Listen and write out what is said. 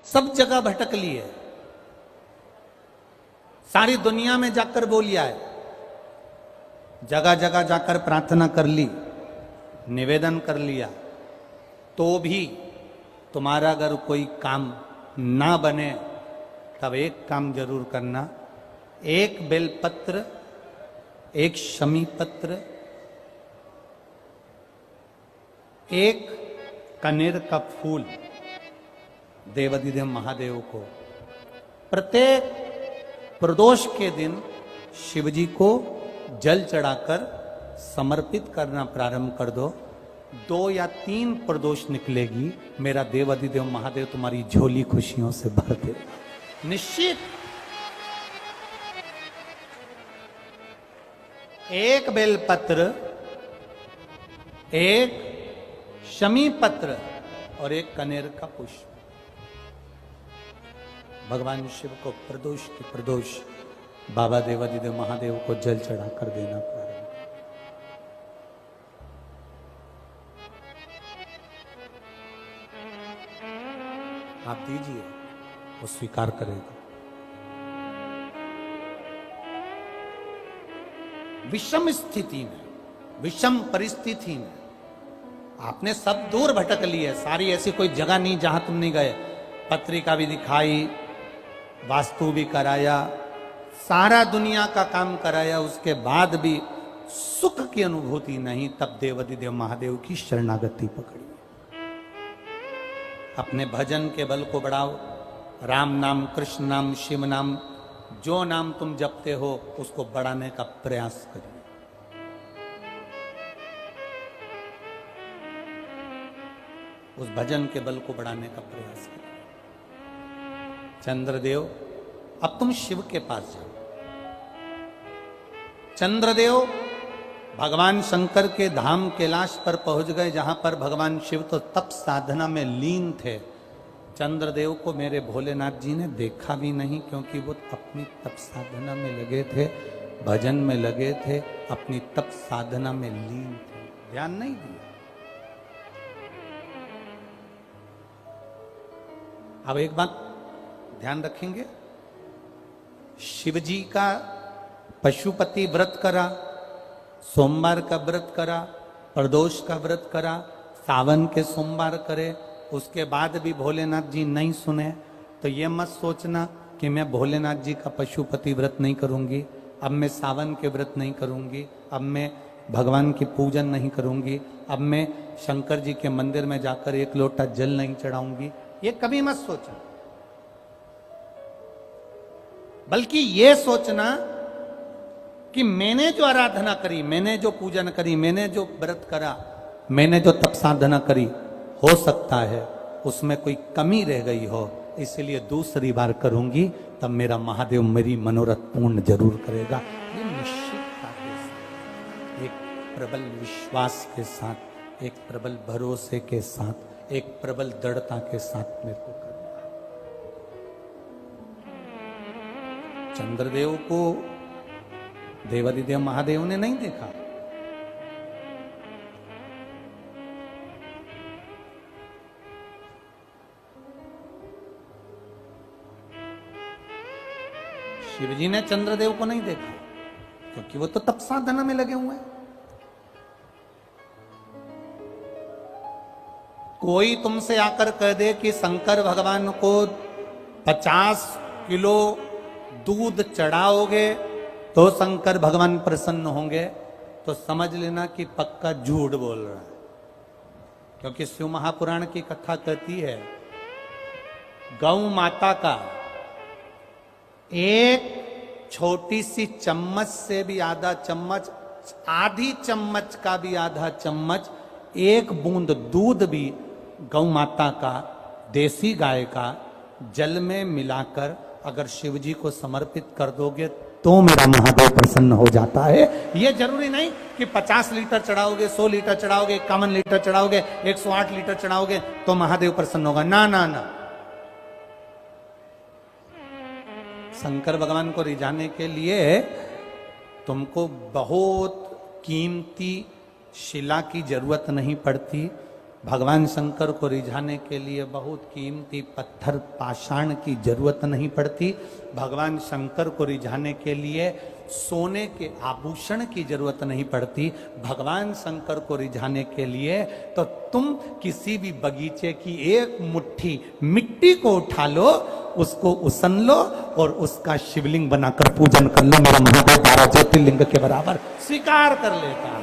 सब जगह भटक ली है, सारी दुनिया में जाकर बोलिया है, जगह जगह जाकर प्रार्थना कर ली, निवेदन कर लिया, तो भी तुम्हारा अगर कोई काम ना बने तब एक काम जरूर करना, एक बेलपत्र, एक शमी पत्र, एक कनेर का फूल देवाधिदेव महादेव को प्रत्येक प्रदोष के दिन शिवजी को जल चढ़ाकर समर्पित करना प्रारंभ कर दो। 2 या 3 प्रदोष निकलेगी, मेरा देवाधिदेव महादेव तुम्हारी झोली खुशियों से भर दे निश्चित। एक बेलपत्र, एक शमी पत्र और एक कनेर का पुष्प भगवान शिव को प्रदोष के प्रदोष बाबा देवाधिदेव महादेव को जल चढ़ाकर देना प्रारंभ। आप दीजिए, वो स्वीकार करेगा। विषम स्थिति में, विषम परिस्थिति में आपने सब दूर भटक ली है, सारी ऐसी कोई जगह नहीं जहां तुम नहीं गए, पत्रिका भी दिखाई, वास्तु भी कराया, सारा दुनिया का काम कराया, उसके बाद भी सुख की अनुभूति नहीं, तब देवाधिदेव महादेव की शरणागति पकड़ी। अपने भजन के बल को बढ़ाओ, राम नाम, कृष्ण नाम, शिव नाम, जो नाम तुम जपते हो उसको बढ़ाने का प्रयास करिए। उस भजन के बल को बढ़ाने का प्रयास करिए। चंद्रदेव, अब तुम शिव के पास जाओ। चंद्रदेव भगवान शंकर के धाम कैलाश पर पहुंच गए, जहां पर भगवान शिव तो तप साधना में लीन थे। चंद्रदेव को मेरे भोलेनाथ जी ने देखा भी नहीं, क्योंकि वो अपनी तप साधना में लगे थे, भजन में लगे थे, अपनी तप साधना में लीन थे, ध्यान नहीं दिया। अब एक बात ध्यान रखेंगे, शिव जी का पशुपति व्रत करा, सोमवार का व्रत करा, प्रदोष का व्रत करा, सावन के सोमवार करे, उसके बाद भी भोलेनाथ जी नहीं सुने, तो ये मत सोचना कि मैं भोलेनाथ जी का पशुपति व्रत नहीं करूंगी, अब मैं सावन के व्रत नहीं करूंगी, अब मैं भगवान की पूजन नहीं करूंगी, अब मैं शंकर जी के मंदिर में जाकर 1 लोटा जल नहीं चढ़ाऊंगी, ये कभी मत सोचना। बल्कि ये सोचना कि मैंने जो आराधना करी, मैंने जो पूजन करी, मैंने जो व्रत करा, मैंने जो तप साधना करी, हो सकता है उसमें कोई कमी रह गई हो, इसलिए दूसरी बार करूंगी, तब मेरा महादेव मेरी मनोरथ पूर्ण जरूर करेगा। ये निश्चितता के साथ, एक प्रबल विश्वास के साथ, एक प्रबल भरोसे के साथ, एक प्रबल दृढ़ता के साथ मेरे को करना। चंद्रदेव को देवाधिदेव महादेव ने नहीं देखा, शिवजी ने चंद्रदेव को नहीं देखा, क्योंकि वो तो तप साधना में लगे हुए हैं। कोई तुमसे आकर कह दे कि शंकर भगवान को 50 किलो दूध चढ़ाओगे तो शंकर भगवान प्रसन्न होंगे, तो समझ लेना कि पक्का झूठ बोल रहा है। क्योंकि शिव महापुराण की कथा कहती है, गौ माता का एक छोटी सी चम्मच से भी आधा चम्मच, आधी चम्मच का भी आधा चम्मच, एक बूंद दूध भी गौ माता का, देसी गाय का जल में मिलाकर अगर शिव जी को समर्पित कर दोगे तो मेरा महादेव प्रसन्न हो जाता है। यह जरूरी नहीं कि 50 लीटर चढ़ाओगे, 100 लीटर चढ़ाओगे, 51 लीटर चढ़ाओगे, 108 लीटर चढ़ाओगे तो महादेव प्रसन्न होगा, ना ना ना। शंकर भगवान को रिझाने के लिए तुमको बहुत कीमती शिला की जरूरत नहीं पड़ती, भगवान शंकर को रिझाने के लिए बहुत कीमती पत्थर पाषाण की जरूरत नहीं पड़ती। भगवान शंकर को रिझाने के लिए सोने के आभूषण की जरूरत नहीं पड़ती। भगवान शंकर को रिझाने के लिए तो तुम किसी भी बगीचे की एक मुट्ठी मिट्टी को उठा लो, उसको उसन लो और उसका शिवलिंग बनाकर पूजन कर लो। मेरा महादेव 12 ज्योतिर्लिंग के बराबर स्वीकार कर लेता।